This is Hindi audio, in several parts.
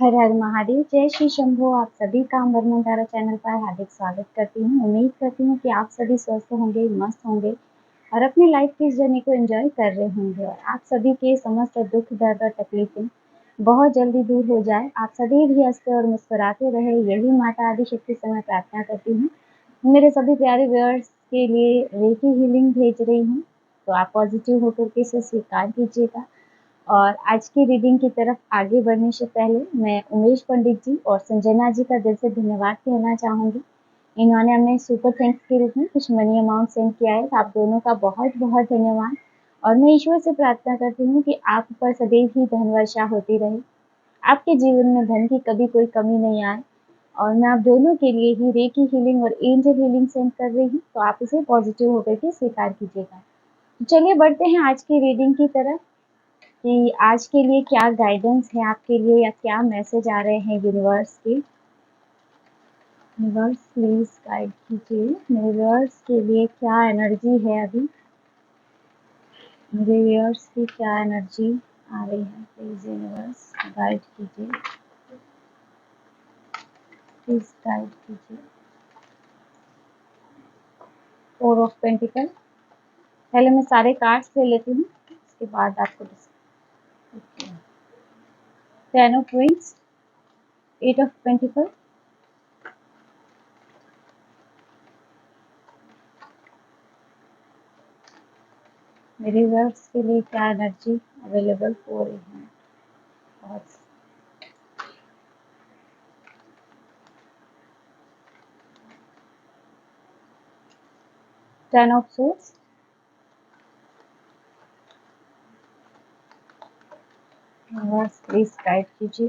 हर हर महादेव, जय श्री शंभो। आप सभी का अमरमन तारा चैनल पर हार्दिक स्वागत करती हूँ। उम्मीद करती हूँ कि आप सभी स्वस्थ होंगे, मस्त होंगे और अपनी लाइफ की जर्नी को एंजॉय कर रहे होंगे और आप सभी के समस्त दुख दर्द और तकलीफें बहुत जल्दी दूर हो जाए। आप सभी भी हंसते और मुस्कुराते रहे, यही माता आदिशक्ति से मैं प्रार्थना करती हूँ। मेरे सभी प्यारे व्यूअर्स के लिए रेकी हीलिंग भेज रही हूँ, तो आप पॉजिटिव होकर के इसे स्वीकार कीजिएगा। और आज की रीडिंग की तरफ आगे बढ़ने से पहले मैं उमेश पंडित जी और संजना जी का दिल से धन्यवाद कहना चाहूँगी। इन्होंने हमें सुपर थैंक्स के रूप में कुछ मनी अमाउंट सेंड किया है, तो आप दोनों का बहुत बहुत धन्यवाद। और मैं ईश्वर से प्रार्थना करती हूँ कि आप पर सदैव ही धन वर्षा होती रहे, आपके जीवन में धन की कभी कोई कमी नहीं आए। और मैं आप दोनों के लिए ही रेकी हीलिंग और एंजल हीलिंग सेंड कर रही हूँ, तो आप इसे पॉजिटिव होकर के स्वीकार कीजिएगा। चलिए बढ़ते हैं आज की रीडिंग की तरफ कि आज के लिए क्या गाइडेंस है आपके लिए या क्या मैसेज आ रहे हैं यूनिवर्स के। यूनिवर्स प्लीज गाइड कीजिए, मेरे व्यूअर्स के लिए क्या एनर्जी है अभी, मेरे व्यूअर्स की क्या एनर्जी आ रही है। प्लीज यूनिवर्स गाइड कीजिए, प्लीज गाइड कीजिए। 4 ऑफ पेंटिकल, पहले मैं सारे कार्ड्स ले लेती हूँ, उसके बाद आपको 10 ऑफ विंग्स, 8 ऑफ पेंटिकल, मेरे व्यूअर्स के लिए क्या एनर्जी अवेलेबल हो रही है। बहुत 10 ऑफ सोर्स, प्लीज गाइड कीजिए।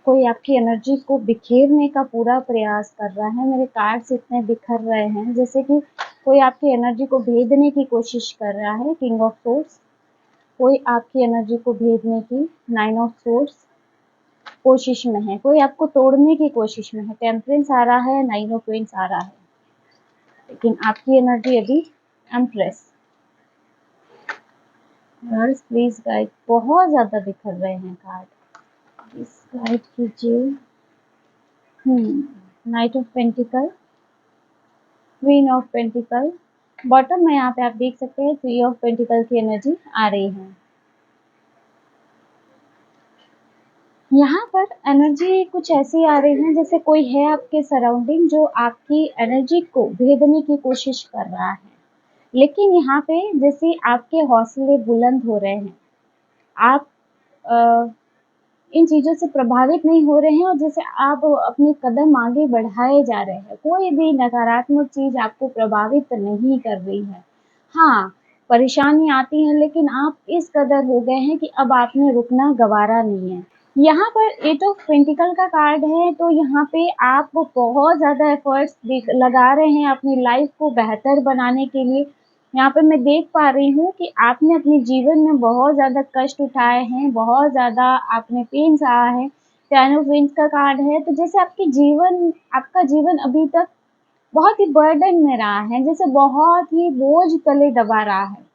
कोई आपकी एनर्जी को बिखेरने का पूरा प्रयास कर रहा है। मेरे कार्ड्स इतने बिखर रहे हैं जैसे कि कोई आपकी एनर्जी को भेदने की कोशिश कर रहा है। किंग ऑफ सोर्स, कोई आपकी एनर्जी को भेदने की 9 ऑफ सोर्स कोशिश में है, कोई आपको तोड़ने की कोशिश में है। टेम्परेंस आ रहा है, 9 ऑफ वेंस आ रहा है, लेकिन आपकी एनर्जी अभी एम्प्रेस। प्लीज गाइड, बहुत ज्यादा बिखर रहे हैं कार्ड, प्लीज गाइड कीजिए। Night of pentacle, queen of pentacle, bottom में यहाँ पे आप देख सकते हैं 3 ऑफ पेंटिकल की एनर्जी आ रही है। यहाँ पर एनर्जी कुछ ऐसी आ रही है जैसे कोई है आपके सराउंडिंग जो आपकी एनर्जी को भेदने की कोशिश कर रहा है, लेकिन यहाँ पे जैसे आपके हौसले बुलंद हो रहे हैं, आप इन चीज़ों से प्रभावित नहीं हो रहे हैं और जैसे आप अपने कदम आगे बढ़ाए जा रहे हैं। कोई भी नकारात्मक चीज़ आपको प्रभावित नहीं कर रही है। हाँ, परेशानी आती है, लेकिन आप इस कदर हो गए हैं कि अब आपने रुकना गवारा नहीं है। यहाँ पर 8 ऑफ पेंटिकल का कार्ड है, तो यहाँ पे आप बहुत ज़्यादा एफर्ट्स लगा रहे हैं अपनी लाइफ को बेहतर बनाने के लिए। यहाँ पे मैं देख पा रही हूँ कि आपने अपने जीवन में बहुत ज़्यादा कष्ट उठाए हैं, बहुत ज़्यादा आपने पेन सहा है। 10 ऑफ वेंस का कार्ड है, तो जैसे आपका जीवन अभी तक बहुत ही बर्डन में रहा है, जैसे बहुत ही बोझ तले दबा रहा है।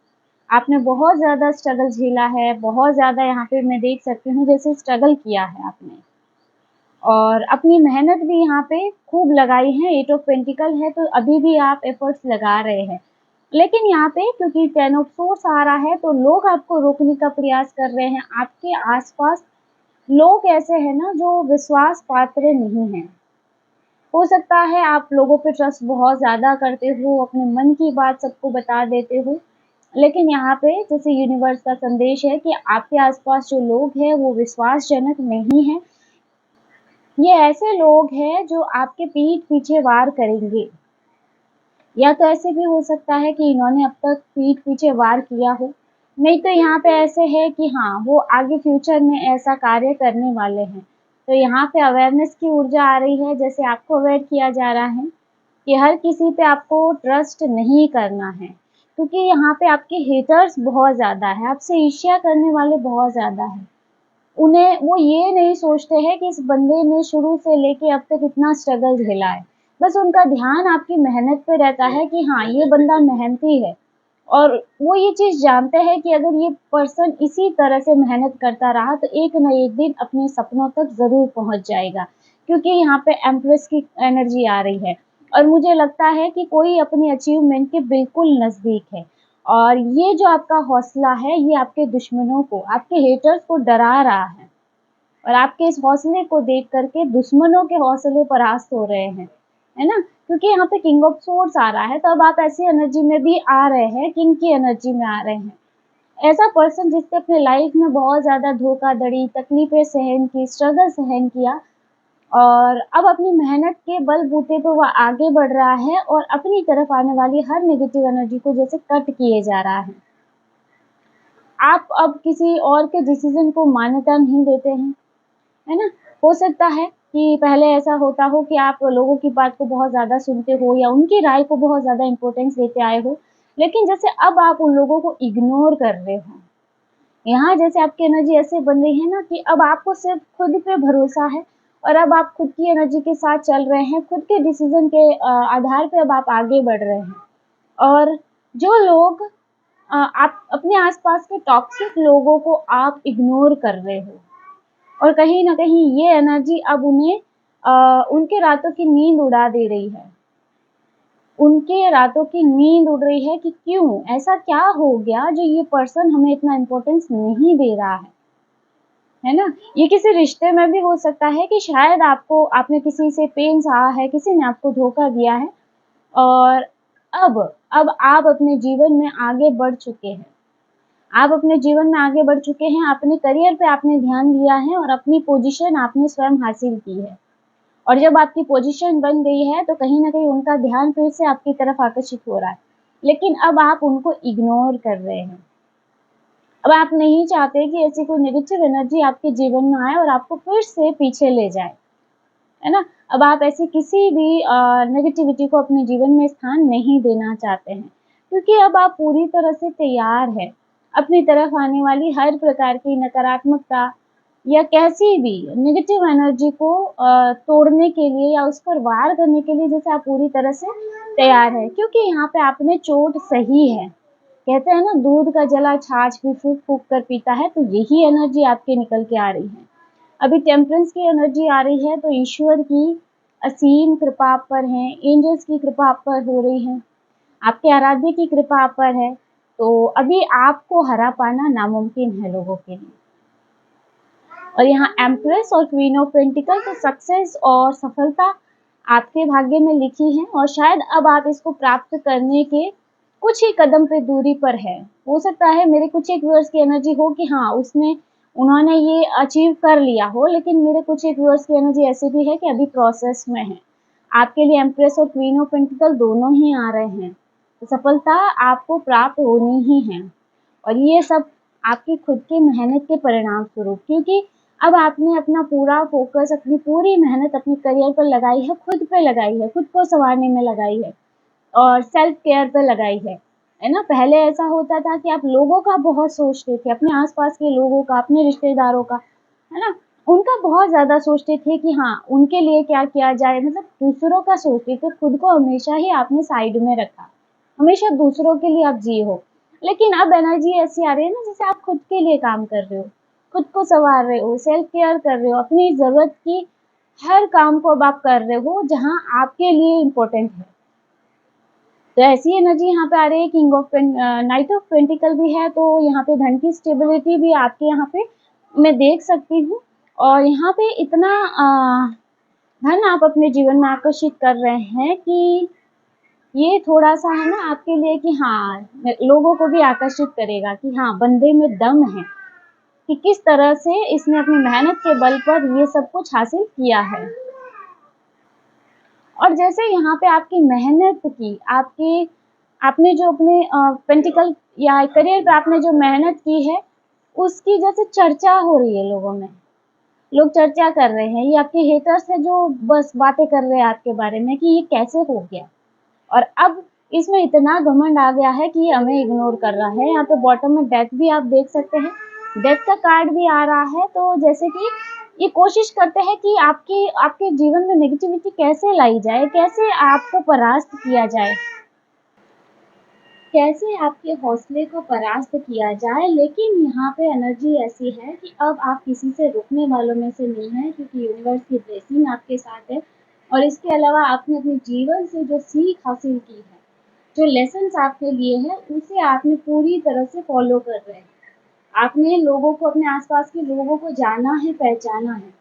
आपने बहुत ज़्यादा स्ट्रगल झेला है, बहुत ज़्यादा यहाँ पे मैं देख सकती हूँ जैसे स्ट्रगल किया है आपने, और अपनी मेहनत भी यहाँ पे खूब लगाई है। 8 ऑफ पेंटिकल है, तो अभी भी आप एफर्ट्स लगा रहे हैं, लेकिन यहाँ पे क्योंकि 10 ऑफ सोर्स आ रहा है, तो लोग आपको रोकने का प्रयास कर रहे हैं। आपके आसपास लोग ऐसे हैं ना जो विश्वास पात्र नहीं है। हो सकता है आप लोगों पे ट्रस्ट बहुत ज़्यादा करते हो, अपने मन की बात सबको बता देते हो, लेकिन यहाँ पे जैसे यूनिवर्स का संदेश है कि आपके आसपास जो लोग हैं वो विश्वासजनक नहीं है। ये ऐसे लोग हैं जो आपके पीठ पीछे वार करेंगे, या तो ऐसे भी हो सकता है कि इन्होंने अब तक पीठ पीछे वार किया हो, नहीं तो यहाँ पे ऐसे है कि हाँ वो आगे फ्यूचर में ऐसा कार्य करने वाले हैं। तो यहाँ पे अवेयरनेस की ऊर्जा आ रही है, जैसे आपको अवेयर किया जा रहा है कि हर किसी पे आपको ट्रस्ट नहीं करना है, क्योंकि यहाँ पे आपके हेटर्स बहुत ज़्यादा है, आपसे ईर्ष्या करने वाले बहुत ज़्यादा है। उन्हें वो ये नहीं सोचते हैं कि इस बंदे ने शुरू से लेके अब तक इतना स्ट्रगल झेला है, बस उनका ध्यान आपकी मेहनत पे रहता है कि हाँ ये बंदा मेहनती है, और वो ये चीज़ जानते हैं कि अगर ये पर्सन इसी तरह से मेहनत करता रहा तो एक ना एक दिन अपने सपनों तक ज़रूर पहुँच जाएगा। क्योंकि यहाँ पे एम्प्रेस की एनर्जी आ रही है और मुझे लगता है कि कोई अपनी अचीवमेंट के बिल्कुल नज़दीक है। और ये जो आपका हौसला है, ये आपके दुश्मनों को, आपके हेटर्स को डरा रहा है और आपके इस हौसले को देख कर के दुश्मनों के हौसले परास्त हो रहे हैं, है ना? क्योंकि यहाँ पे किंग ऑफ सोर्ड्स आ रहा है, तो अब आप ऐसी एनर्जी में भी आ रहे हैं, किंग की एनर्जी में आ रहे हैं। ऐसा पर्सन जिसने अपने लाइफ में बहुत ज़्यादा धोखाधड़ी, तकलीफ़ें सहन की, स्ट्रगल सहन किया और अब अपनी मेहनत के बलबूते पे वह आगे बढ़ रहा है और अपनी तरफ आने वाली हर नेगेटिव एनर्जी को जैसे कट किए जा रहा है। आप अब किसी और के डिसीज़न को मान्यता नहीं देते हैं, है ना? हो सकता है कि पहले ऐसा होता हो कि आप लोगों की बात को बहुत ज़्यादा सुनते हो या उनकी राय को बहुत ज़्यादा इम्पोर्टेंस देते आए हो, लेकिन जैसे अब आप उन लोगों को इग्नोर कर रहे हो। यहाँ जैसे आपकी एनर्जी ऐसे बन रही है ना कि अब आपको सिर्फ़ खुद पे भरोसा है और अब आप खुद की एनर्जी के साथ चल रहे हैं, खुद के डिसीज़न के आधार पे अब आप आगे बढ़ रहे हैं। और जो लोग आप अपने आस-पास के टॉक्सिक लोगों को आप इग्नोर कर रहे हो। और कहीं न कहीं ये एनर्जी अब उन्हें उनके रातों की नींद उड़ा दे रही है। उनके रातों की नींद उड़ रही है कि क्यों? ऐसा क्या हो गया जो ये पर्सन हमें इतना इम्पोर्टेंस नहीं दे रहा है ना? ये किसी रिश्ते में भी हो सकता है कि शायद आपने किसी से पेन सहा है, किसी ने आपको धोखा दिया है और अब अब आप अपने जीवन में आगे बढ़ चुके हैं। आप अपने जीवन में आगे बढ़ चुके हैं, अपने करियर पे आपने ध्यान दिया है और अपनी पोजीशन आपने स्वयं हासिल की है। और जब आपकी पोजीशन बन गई है, तो कहीं न कहीं उनका ध्यान फिर से आपकी तरफ आकर्षित हो रहा है। लेकिन अब आप उनको इग्नोर कर रहे हैं। अब आप नहीं चाहते कि ऐसी कोई नेगेटिव एनर्जी आपके जीवन में आए और आपको फिर से पीछे ले जाए, है ना? अब आप ऐसी किसी भी नेगेटिविटी को अपने जीवन में स्थान नहीं देना चाहते हैं, क्योंकि अब आप पूरी तरह से तैयार हैं। अपनी तरफ आने वाली हर प्रकार की नकारात्मकता या कैसी भी नेगेटिव एनर्जी को तोड़ने के लिए या उस पर वार करने के लिए जैसे आप पूरी तरह से तैयार हैं, क्योंकि यहाँ पे आपने चोट सही है। कहते हैं ना दूध का जला छाछ भी फूँक-फूँक कर पीता है, तो यही एनर्जी आपके निकल के आ रही है। अभी टेम्परेंस की एनर्जी आ रही है तो ईश्वर की असीम कृपा आप पर है, एंजल्स की कृपा आप पर हो रही है, आपके आराध्य की कृपा आप पर है, तो अभी आपको हरा पाना नामुमकिन है लोगों के लिए। और यहाँ एम्प्रेस और क्वीन ऑफ पेंटिकल तो सक्सेस और सफलता आपके भाग्य में लिखी है और शायद अब आप इसको प्राप्त करने के कुछ ही कदम पे दूरी पर है। हो सकता है मेरे कुछ एक व्यूअर्स की एनर्जी हो कि हाँ उन्होंने ये अचीव कर लिया हो, लेकिन मेरे कुछ एक व्यूअर्स की एनर्जी ऐसी भी है कि अभी प्रोसेस में है। आपके लिए एम्प्रेस और क्वीन ऑफ पेंटिकल दोनों ही आ रहे हैं, तो सफलता आपको प्राप्त होनी ही है और ये सब आपकी खुद की मेहनत के परिणाम स्वरूप, क्योंकि अब आपने अपना पूरा फ़ोकस, अपनी पूरी मेहनत अपने करियर पर लगाई है, खुद पे लगाई है, खुद को सँवारने में लगाई है और सेल्फ केयर पे लगाई है ना? पहले ऐसा होता था कि आप लोगों का बहुत सोचते थे, अपने आस-पास के लोगों का, अपने रिश्तेदारों का, है ना? उनका बहुत ज़्यादा सोचते थे कि हाँ, उनके लिए क्या किया जाए, मतलब दूसरों का सोचते थे, खुद को हमेशा ही आपने साइड में रखा। हमेशा दूसरों के लिए आप जिए हो। लेकिन अब एनर्जी ऐसी आ रही है ना जैसे आप खुद के लिए काम कर रहे हो, खुद को सँवार रहे हो, सेल्फ केयर कर रहे हो, अपनी ज़रूरत की हर काम को अब आप कर रहे हो जहाँ आपके लिए इम्पोर्टेंट है। तो ऐसी एनर्जी यहाँ पे आ रही है, नाइट ऑफ पेंटिकल भी है, तो यहाँ पे धन की स्टेबिलिटी भी आपके यहाँ पे मैं देख सकती हूँ और यहाँ पे इतना धन आप अपने जीवन में आकर्षित कर रहे हैं कि ये थोड़ा-सा है ना आपके लिए कि हाँ, लोगों को भी आकर्षित करेगा कि हाँ, बंदे में दम है, कि किस तरह से इसने अपनी मेहनत के बल पर ये सब कुछ हासिल किया है। और जैसे यहाँ पे आपकी मेहनत की, आपने जो अपने पेंटिकल या करियर पे आपने जो मेहनत की है, उसकी जैसे चर्चा हो रही है लोगों में। लोग चर्चा कर रहे हैं, ये आपके हेटर्स हैं जो बस बातें कर रहे हैं आपके बारे में कि ये कैसे हो गया? और अब इसमें इतना घमंड आ गया है कि ये हमें इग्नोर कर रहा है। यहाँ पे बॉटम में डेथ भी आप देख सकते हैं। डेथ का कार्ड भी आ रहा है, तो जैसे कि ये कोशिश करते हैं कि आपके आपके जीवन में नेगेटिविटी कैसे लाई जाए, कैसे आपको परास्त किया जाए। कैसे आपके हौसले को परास्त किया जाए, लेकिन यहाँ पे एनर्जी ऐसी है कि अब आप किसी से रुकने वालों में से नहीं हैं, क्योंकि यूनिवर्स की ब्लेसिंग आपके साथ है। और इसके अलावा आपने अपने जीवन से जो सीख हासिल की है, जो लेसन्स आपने लिए हैं, उसे आपने पूरी तरह से फॉलो कर रहे हैं। आपने लोगों को, अपने आसपास के लोगों को जाना है, पहचाना है,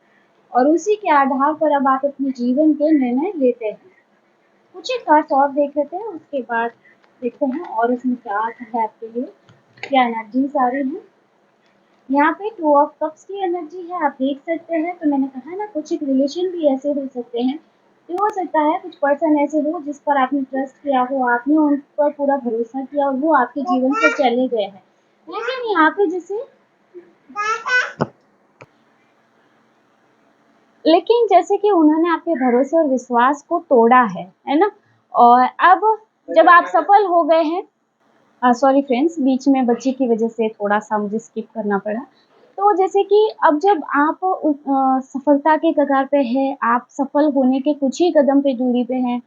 और उसी के आधार पर अब आप अपने जीवन के निर्णय लेते हैं। कुछ एक कार्ड्स और देख लेते हैं, उसके बाद देखते हैं और इसमें क्या है आपके लिए, क्या एनर्जीज आ रही हैं। यहाँ पे टू ऑफ कप्स की एनर्जी है, आप देख सकते हैं। तो मैंने कहा ना, कुछ एक रिलेशन भी ऐसे हो सकते हैं। तो हो सकता है कुछ पर्सन ऐसे हो जिस पर आपने ट्रस्ट किया हो, आपने उन पर पूरा भरोसा किया और वो आपके जीवन से चले गए हैं। लेकिन यहाँ पे जैसे कि उन्होंने आपके भरोसे और विश्वास को तोड़ा है ना। और अब जब आप सफल हो गए हैं, सॉरी फ्रेंड्स, बीच में बच्चे की वजह से थोड़ा सा मुझे स्किप करना पड़ा। तो जैसे कि अब जब आप सफलता के कगार पे हैं, आप सफल होने के कुछ ही कदम पे दूरी पे हैं,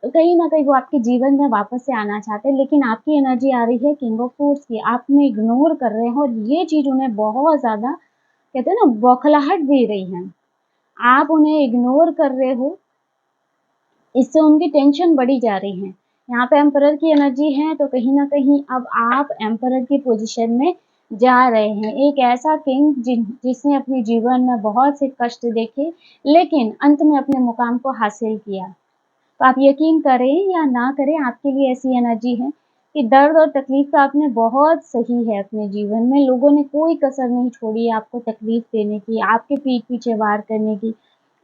तो कहीं न कहीं वो आपके जीवन में वापस से आना चाहते हैं, लेकिन आपकी एनर्जी आ रही है किंग ऑफ सोर्ड्स की। आप उन्हें इग्नोर कर रहे हैं और ये चीज़ उन्हें बहुत ज़्यादा, कहते हैं ना, बौखलाहट दे रही है। आप उन्हें इग्नोर कर रहे हो, इससे उनकी टेंशन बढ़ी जा रही है। यहाँ पे एम्परर की एनर्जी है, तो कहीं न कहीं अब आप एम्परर की पोज़ीशन में जा रहे हैं। एक ऐसा किंग जिसने अपने जीवन में बहुत से कष्ट देखे, लेकिन अंत में अपने मुकाम को हासिल किया। तो आप यकीन करें या ना करें, आपके लिए ऐसी एनर्जी है कि दर्द और तकलीफ तो आपने बहुत सही है अपने जीवन में। लोगों ने कोई कसर नहीं छोड़ी आपको तकलीफ देने की, आपके पीठ पीछे वार करने की।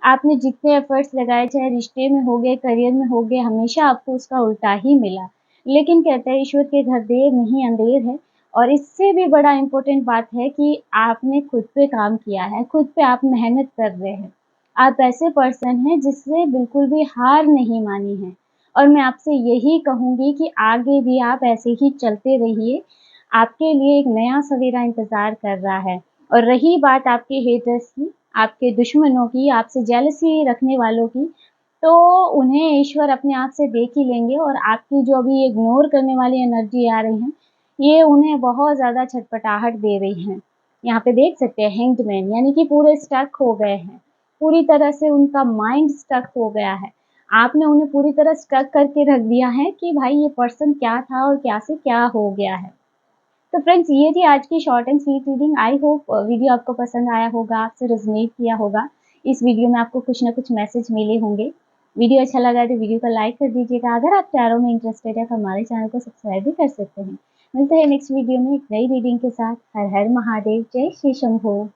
आपने जितने एफर्ट्स लगाए, चाहे रिश्ते में हो गए, करियर में हो गए, हमेशा आपको उसका उल्टा ही मिला। लेकिन कहते हैं ईश्वर के घर देर नहीं अंधेर है। और इससे भी बड़ा इम्पोर्टेंट बात है कि आपने खुद पे काम किया है, खुद पे आप मेहनत कर रहे हैं। आप ऐसे पर्सन हैं जिसने बिल्कुल भी हार नहीं मानी है। और मैं आपसे यही कहूँगी कि आगे भी आप ऐसे ही चलते रहिए। आपके लिए एक नया सवेरा इंतज़ार कर रहा है। और रही बात आपके हेटर्स की, आपके दुश्मनों की, आपसे जेलसी रखने वालों की, तो उन्हें ईश्वर अपने आप से देख ही लेंगे। और आपकी जो अभी इग्नोर करने वाली एनर्जी आ रही है, ये उन्हें बहुत ज़्यादा छटपटाहट दे रही है। यहाँ पे देख सकते हैं हैंग्ड मैन, यानी कि पूरे स्टक हो गए हैं। पूरी तरह से उनका माइंड स्टक हो गया है। आपने उन्हें पूरी तरह स्टक करके रख दिया है कि भाई ये पर्सन क्या था और क्या से क्या हो गया है। तो फ्रेंड्स, ये थी आज की short and sweet reading. I hope video आपको पसंद आया होगा, आपसे रेजोनेट किया होगा। इस वीडियो में आपको कुछ ना कुछ मैसेज मिले होंगे। वीडियो अच्छा लगा तो वीडियो को लाइक कर दीजिएगा। अगर आप टैरो में इंटरेस्टेड है तो हमारे चैनल को सब्सक्राइब भी कर सकते हैं। मिलते हैं नेक्स्ट वीडियो में एक नई रीडिंग के साथ। हर हर महादेव, जय श्री शंभू।